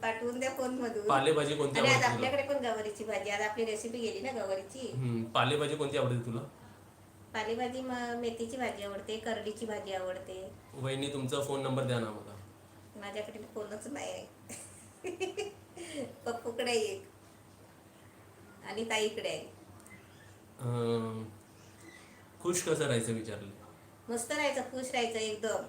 पाठवून द्या फोन मधून. पालेभाजी कोणती आणि आज आवडते तुला? आपल्याकडे पण गवारीची भाजी, आज आपली रेसिपी गेली ना गवारीची. पालेभाजी कोणती आवडते तुला? पालेभाजी मेथीची भाजी आवडते, करडीची भाजी आवडते. वहिनी तुमचा फोन नंबर द्या ना मला. माझ्याकडे फोनच नाही आहे. पप्पूकडे एक आणि ताईकडे आहे. खुश कसं राहायचं विचारलं? मस्त राहायचं, खुश राहायचं, एकदम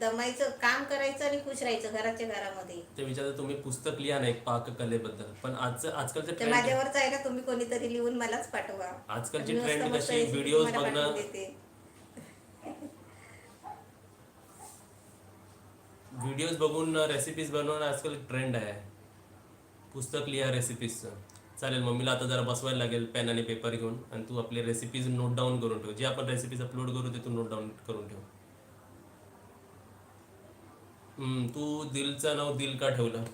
दमायचं, काम करायचं आणि खुश राहायचं घराच्या घरामध्ये. ते विचारलं. तुम्ही पुस्तक लिहा ना एक पाककलेबद्दल, पण आजकालचं ते ट्रेंड, माझ्यावरच आहे ना, तुम्ही कोणीतरी लिहून मलाच पाठवा. आजकालची मस्त ट्रेंड मस्त कशी recipe व्हिडिओज तुम्हाला बघणं, पाठवून देते. व्हिडिओज बघून रेसिपीज बनवणं आजकाल ट्रेंड आहे. पुस्तक लिहा रेसिपीजचं. चालेल, मम्मीला आता जरा बसवायला लागेल पेन आणि पेपर घेऊन, आणि तू आपले रेसिपीज नोट डाऊन करून ठेव. जे आपण रेसिपीज अपलोड करू ते तू नोट डाऊन करून ठेव. तू दिलचं नाव दिल का ठेवलं?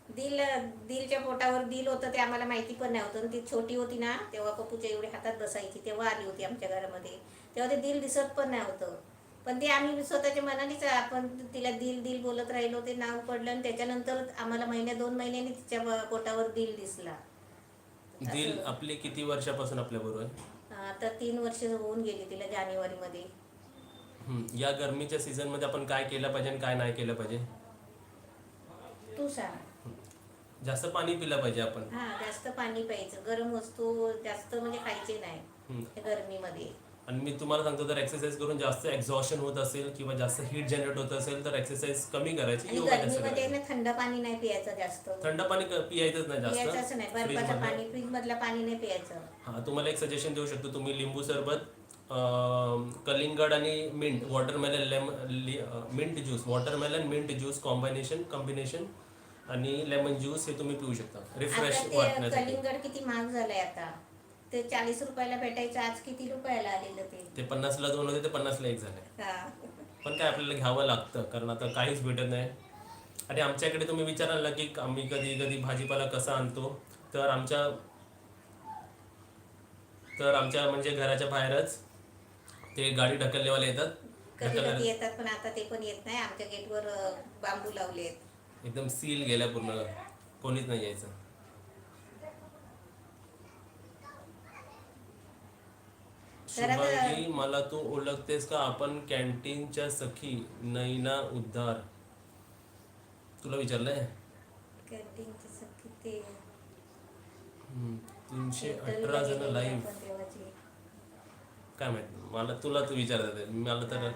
दिलच्या पोटावर दिल होतं ते आम्हाला माहिती पण नाही होतं. ती छोटी होती ना तेव्हा पप्पूच्या एवढे हातात बसायची, तेव्हा आली होती आमच्या घरामध्ये. तेव्हा ते दिल दिसत पण नाही होतं, पण ते आम्ही स्वतःच्या मनानेच आपण तिला दिल दिल बोलत राहिलो. ते नाव पडलं आणि त्याच्यानंतर आम्हाला 2 महिन्यांनी तिच्या पोटावर दिल दिसला. दिल आपली किती वर्षापासून आपल्या बरोबर आहे? आता 3 वर्ष होऊन गेली तिला जानेवारीमध्ये. या गरमीच्या सीझनमध्ये आपण काय केलं पाहिजे आणि काय नाही केलं पाहिजे? तू सांग. जास्त पाणी पिलं पाहिजे आपण. हा, जास्त पाणी प्यायचं. गरम वस्तू जास्त म्हणजे खायचे नाही हम्म. गरमीमध्ये. आणि मी तुम्हाला सांगतो, जर एक्सरसाइज करून जास्त एक्झॉशन होत असेल किंवा जास्त हीट जनरेट होत असेल तर एक्सरसाइज कमी करायची, आणि योगा जास्त गरमीमध्ये करायची. ना थंड पाणी नाही पियायचं जास्त. थंड पाणी पियायचंच नाही पियायचंच नाही, जास्त. बर्फाचं पाणी, फ्रीज मधलं पाणी नाही पियायचं. हा, तुम्हाला एक सजेशन देऊ शकतो. तुम्ही लिंबू सरबत, कलिंगड आणि mint, watermelon mint juice, watermelon mint juice combination आणि लेमन ज्यूस हे तुम्ही पिऊ शकता रिफ्रेश आता ते वाटण्यासाठी. कलिंगड किती महाग झालंय आता. ते 40 रुपयाला भेटायचं, आज किती रुपयाला आलेलं ते. ते 50ला 2 होते, ते 50ला 1 झाले. हा. पण काय आपल्याला घ्यावं लागतं, कारण आता काहीच भेटत नाही. आणि आमच्याकडे तुम्ही विचाराल ना की आम्ही कधी कधी भाजीपाला कसा आणतो, तर आमच्या म्हणजे घराच्या बाहेरच ते गाडी ढकललेवाले येतात. कधी कधी येतात, पण आता ते पण येत नाही. आमच्या गेटवर बांबू लावले आहेत. एकदम सील गेल्या पूर्ण, कोणीच नाही यायचं. तर आता शुभांगी, मला तू ओळखतेस का? आपण कॅन्टीनच्या सखी नैना उद्धार. तुला विचारलंय. कॅन्टीनचे सगळे ते 318 जण लाईव्ह. आपण देवाची. काय माहित मला, तू विचारत आहे. मला तर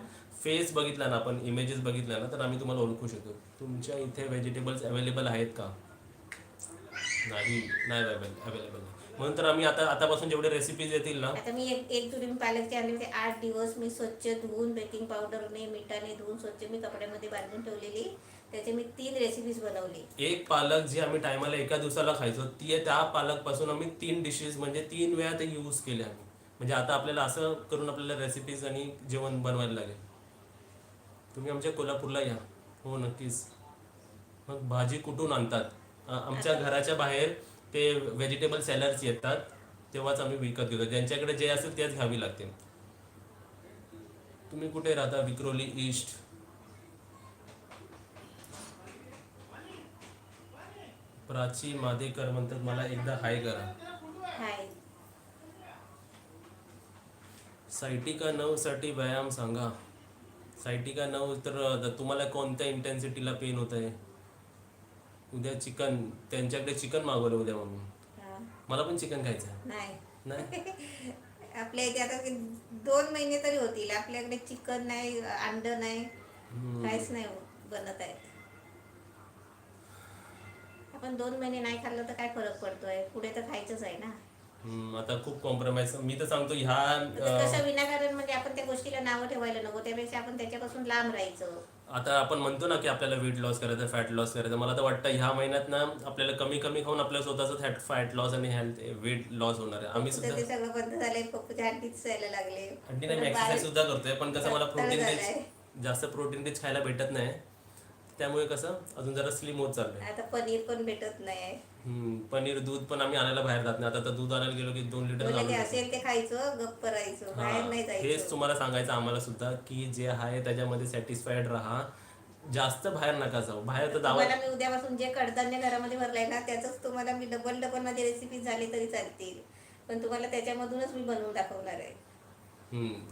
फेस बघितला ना आपण, इमेजेस बघितल्या ना, तर आम्ही तुम्हाला ओळखू शकतो. तुमच्या इथे व्हेजिटेबल्स अवेलेबल आहेत का? नाही अवेलेबल. म्हणून तर आम्ही आतापासून जेवढे रेसिपीज येतील ना, आता मी एक जुडी पालकचे आणले होते. 8 दिवस मी स्वच्छ धुवून, बेकिंग पावडरने, मिठाने धुवून स्वच्छ मी कपड्यामध्ये बांधून ठेवलेली. त्याचे मी 3 रेसिपीज बनवली. एक पालक जी आम्ही टायमाला एका दिवसाला खायचो, त्या पालकपासून आम्ही 3 डिशेस म्हणजे 3 वेळा ते यूज केले आम्ही. म्हणजे आता आपल्याला असं करून आपल्याला रेसिपीज आणि जेवण बनवायला लागेल. तुम्ही आमच्या कोल्हापूरला या. हो नक्कीच. मग भाजी कुठून आणतात? आमच्या घराच्या बाहेर ते व्हेजिटेबल सेलर्स येतात, तेव्हाच आम्ही विकत घेतो. ज्यांच्याकडे जे असेल तेच घ्यावी लागते. तुम्ही कुठे राहता? विक्रोली ईस्ट. प्राची मादेकर म्हणतात मला एकदा हाय करा. हाय. सायटिका 9 साठी व्यायाम सांगा. सायटिका 9 तर तुम्हाला कोणत्या इंटेन्सिटीला पेन होत आहे? उद्या चिकन, त्यांच्याकडे चिकन मागवलं उद्या मम्मी. हा. मला पण चिकन खायचं आहे. नाही. आपल्या इथे आता 2 महिने तरी होतील, आपल्याकडे चिकन नाही, अंड नाही, काहीच नाही बनत आहे. आपण 2 महिने नाही खाल्लं तर काय फरक पडतोय? पुढे तर खायचंच आहे ना. आता खूप कॉम्प्रोमाइज. मी तर सांगतो कसं विनाकारण म्हणजे आपण त्या गोष्टीला नावं ठेवायला नको, त्यापेक्षा आपण त्याच्यापासून लांब राहायचं. आता आपण म्हणतो ना की आपल्याला वेट लॉस करायचं, फॅट लॉस करायचं. मला तर वाटतं ह्या महिन्यात ना आपल्याला कमी खाऊन आपल्या स्वतःचं फॅट लॉस आणि हेल्थ वेट लॉस होणार आहे. आम्ही सुद्धा ते सगळं बंद झालंय. पप्पूच्या हड्डीच जायला लागले. आणि नाही, मी एक्सरसाइज सुद्धा करतोय, पण कसं मला प्रोटीन झालंय. जास्त प्रोटीन रिच खायला भेटत नाही, त्यामुळे कसं अजून जरा स्लिम होत चाललंय. आता पनीर पण भेटत नाही. पनीर, दूध पण आम्ही आणायला बाहेर जात नाही. आता तर दूध आणायला गेलो की 2 लिटर बोलले ते असेल ते खायचं, गप्प राहायचं, बाहेर नाही हेच जायचं. तुम्हाला सांगायचं आम्हाला सुद्धा की जे आहे त्याच्यामध्ये सॅटिस्फाईड राहा. जास्त बाहेर नका जाऊ. बाहेर तर तुम्हाला मी उद्यापासून जे कडधान्य घरामध्ये भरलंय ना, त्याच तुम्हाला मी डबल माझे रेसिपी झाली तरी चालतील, पण तुम्हाला त्याच्यामधूनच मी बनवून दाखवणार आहे.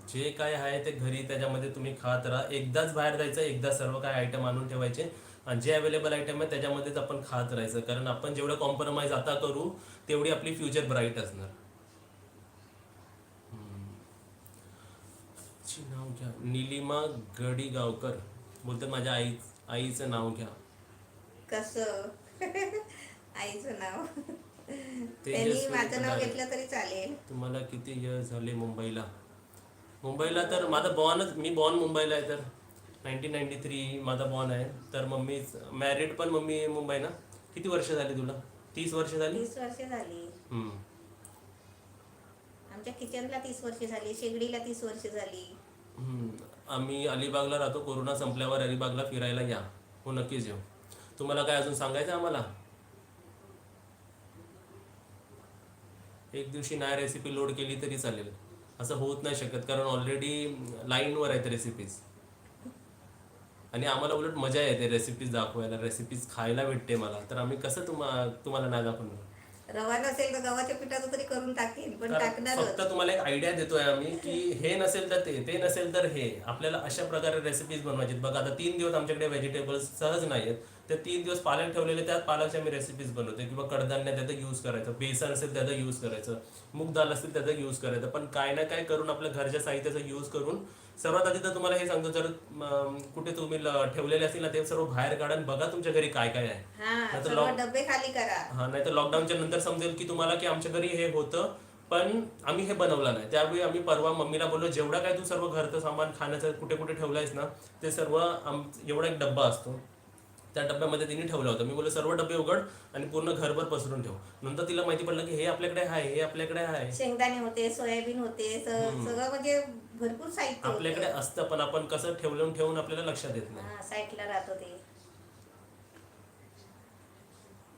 जे काय आहे ते घरी त्याच्यामध्ये तुम्ही खात राहा. एकदाच बाहेर जायचं, एकदा सर्व काय आयटम आणून ठेवायचे आणि जे अवेलेबल आयटम आहे त्याच्यामध्येच आपण खात राहायचं. कारण आपण जेवढं कॉम्प्रोमाइज आता करू तेवढी आपली फ्युचर ब्राईट असणार. नाव घ्या. निलिमा गडीगावकर बोलतात माझ्या आईचं नाव घ्या. कसं? आईचं नाव त्यांनी माझं नाव घेतलं तरी चालेल. तुम्हाला किती इयर्स झाले मुंबईला? तर मी बॉर्न मुंबईला आहे. तर 1993 माझा बॉर्न आहे. तर मम्मी मॅरिड, पण मम्मी मुंबई ना. किती वर्ष झाली तुला? 30 वर्ष झाली. 30 वर्ष झाली. आमच्या किचनला 30 वर्ष झाली, शेगडीला 30 वर्ष झाली. आम्ही अलिबागला राहतो. कोरोना संपल्यावर अलिबागला फिरायला या. हो नक्कीच येऊ. तुम्हाला काय अजून सांगायचं आम्हाला? एक दिवशी नाही रेसिपी लोड केली तरी चालेल, असं होत नाही शकत, कारण ऑलरेडी लाईनवर आहेत रेसिपीज. आणि आम्हाला उलट मजा येते रेसिपीज दाखवायला, रेसिपीज खायला भेटते मला. तर आम्ही कसं तुम्हाला नाही दाखवणार? रवा नसेल तर गव्हाच्या पिठाचं तरी करून टाकेन, पण टाकणार. फक्त तुम्हाला एक आयडिया देतोय आम्ही की हे नसेल तर ते नसेल तर हे. आपल्याला अशा प्रकारे रेसिपीज बनवायची. बघा आता 3 दिवस आमच्याकडे व्हेजिटेबल्स सहज नाही आहेत, ते 3 दिवस पालक ठेवलेले, त्यात पालकच्या मी रेसिपीज बनवते किंवा कडधान्य त्याचा यूज करायचं, बेसन असेल त्याचा यूज करायचं, मूग दाल असेल त्याचा यूज करायचं. पण काय ना काय करून आपल्या घरच्या साहित्याचा यूज करून सर्वात आधी तर तुम्हाला हे सांगतो, जर कुठे तुम्ही ठेवलेले असतील ना ते सर्व बाहेर काढा आणि बघा तुमच्या घरी काय काय आहे. हा नाहीतर सर्व डबे खाली करा. हा, नाही तर लॉकडाऊनच्या नंतर समजेल की तुम्हाला की आमच्या घरी हे होतं पण आम्ही हे बनवलं नाही. त्यावेळी आम्ही परवा मम्मीला बोललो, जेवढा काय तू सर्व घरचं सामान खाण्याचं कुठे कुठे ठेवलंयस ना ते सर्व एवढा एक डब्बा असतो त्या डब्यामध्ये तिने ठेवलं होतं. मी बोललो सर्व डबे उघड आणि पूर्ण घरभर पसरून ठेव. नंतर तिला माहिती पडलं की हे आपल्याकडे आहे, हे आपल्याकडे आहे. शेंगदाणे होते, सोयाबीन होते, सगळं म्हणजे भरपूर साहित्य आपल्याकडे असतं पण आपण कसं ठेवून आपल्याला लक्षात येत नाही. हा साईडला राहतो ते.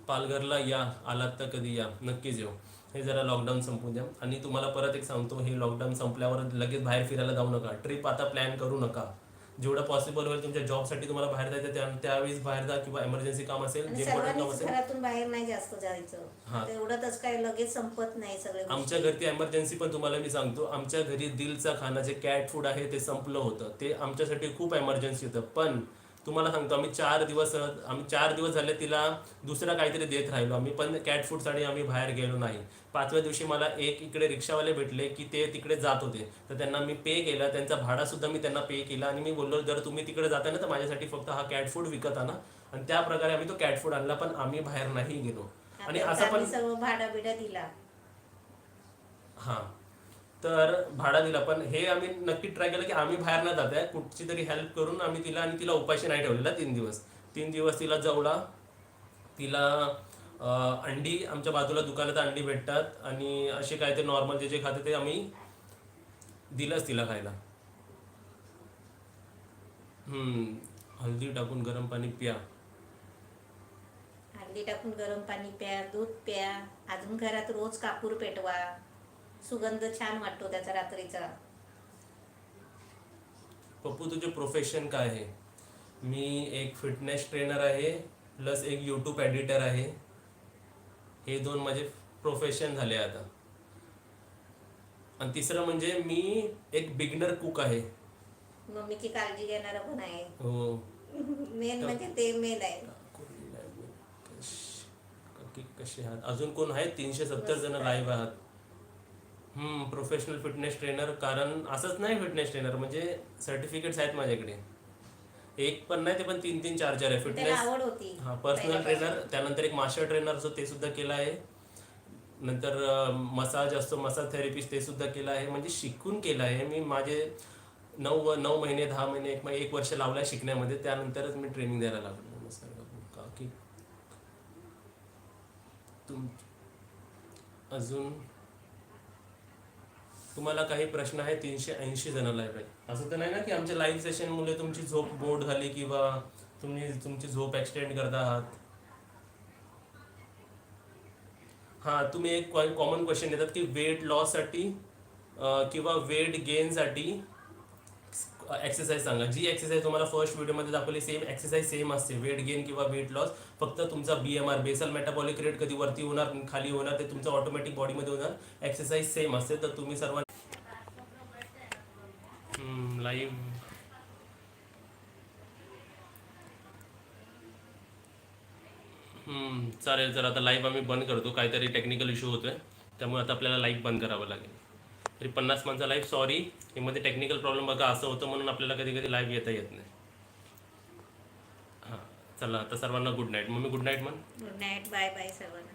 पालघरला या, आलात तर कधी या, नक्कीच येऊ. हे जरा लॉकडाऊन संपू द्या. आणि तुम्हाला परत एक सांगतो, हे लॉकडाऊन संपल्यावर लगेच बाहेर फिरायला जाऊ नका. ट्रिप आता प्लॅन करू नका. जेवढं पॉसिबल होईल तुमच्या जॉबसाठी तुम्हाला बाहेर जायचं त्यावेळेस बाहेर जा, किंवा इमर्जन्सी काम असेल, आणि जे इम्पॉर्टंट काम सर्वांनीच असेल. घरातून बाहेर नाही जास्त जायचं. हा. एवढंच काय लगेच संपत नाही सगळे. आमच्या घरती इमर्जन्सी पण तुम्हाला मी सांगतो, आमच्या घरी दिलचा खाना जे कॅट फूड आहे ते संपलं होतं. ते आमच्यासाठी खूप इमर्जन्सी होतं. पण तुम्हाला सांगतो, आम्ही 4 दिवस झाले तिला दुसरा काहीतरी देत राहिलो आम्ही, पण कॅट फूडसाठी आम्ही बाहेर गेलो नाही. 5व्या दिवशी मला एक इकडे रिक्षावाले भेटले की ते तिकडे जात होते, तर त्यांना मी पे केलं. त्यांचा भाडा सुद्धा मी त्यांना पे केला. आणि मी बोललो, जर तुम्ही तिकडे जाता ना तर माझ्यासाठी फक्त हा कॅट फूड विकत आणा. आणि त्या प्रकारे आम्ही तो कॅट फूड आणला, पण आम्ही बाहेर नाही गेलो. आणि असं पण सर्व भाडा बिडा दिला. हां, तर भाडा दिला. पण हे आम्ही नक्की ट्राय केलं की आम्ही बाहेर न जात आहे, कुठची तरी हेल्प करून आम्ही तिला उपाशी नाही ठेवलेला 3 दिवस तिला जवळा. तिला अंडी, आमच्या बाजूला दुकानात अंडी भेटतात आणि असे काय ते नॉर्मल जे खाते ते आम्ही दिलंच तिला खायला. हळदी टाकून गरम पाणी प्या. हळदी टाकून गरम पाणी प्या, दूध प्या. अजून घरात रोज कापूर पेटवा, सुगंध छान वाटतो त्याचा रात्रीचा. पप्पू, तुझे प्रोफेशन काय आहे? मी एक फिटनेस ट्रेनर आहे, प्लस एक यूट्यूब एडिटर आहे. हे 2 माझे प्रोफेशन झाले आता. आणि तिसरं म्हणजे मी एक बिगनर कुक आहे. मम्मीची काळजी घेणारा पण आहे. हो. मेन म्हणजे ते मेन आहे. कसे आहात? अजून कोण आहेत? 370 जण लाईव्ह आहात. Professional fitness trainer. कारण असंच नाही फिटनेस ट्रेनर, म्हणजे सर्टिफिकेट्स आहेत माझ्याकडे. एक पण नाही, ते पण 3-3, 4-4 आहे. त्याला आवड होती. हा, पर्सनल ट्रेनर. त्यानंतर एक मास्टर ट्रेनर असतो ते सुद्धा केलं आहे. नंतर मसाज असतो, मसाज थेरपिस्ट, ते सुद्धा केलं आहे. म्हणजे शिकून केलं आहे मी. माझे 9 महिने 10 महिने 1 वर्ष लावला शिकण्यामध्ये. त्यानंतरच मी ट्रेनिंग द्यायला लागलो. नमस्कार काकी. अजून तुम्हाला काही प्रश्न आहे? 380 जण लाईव्ह आहे. असं तर नाही ना की आमच्या लाईव्ह सेशनमुळे तुमची झोप बोर्ड झाली किंवा तुम्ही तुमची झोप एक्सटेंड करता आहात. हां, तुम्ही एक कॉमन क्वेश्चन येतात की वेट लॉससाठी किंवा वेट गेनसाठी एक्सरसाइज सांगा. जी एक्सरसाइज तुम्हाला फर्स्ट व्हिडिओमध्ये दाखवली सेम एक्सरसाइज सेम असते. वेट गेन किंवा वेट लॉस, फक्त तुमचा BMR बेसल मेटाबॉलिक रेट कधी वरती होणार खाली होणार ते तुमचं ऑटोमॅटिक बॉडीमध्ये होणार. एक्सरसाइज सेम असते. तर तुम्ही सर्वांनी लाईव्ह चालेल. तर आता लाईव्ह आम्ही बंद करतो. काहीतरी टेक्निकल इश्यू होतोय, त्यामुळे आता आपल्याला लाईव्ह बंद करावं लागेल. तरी 50 माणसं लाईव्ह. सॉरी, हे मध्ये टेक्निकल प्रॉब्लेम बघा असं होतं, म्हणून आपल्याला कधी कधी लाईव्ह येता येत नाही. हां, चला आता सर्वांना good night. Mummy good night म्हण. गुड नाईट, बाय बाय सर्वांना.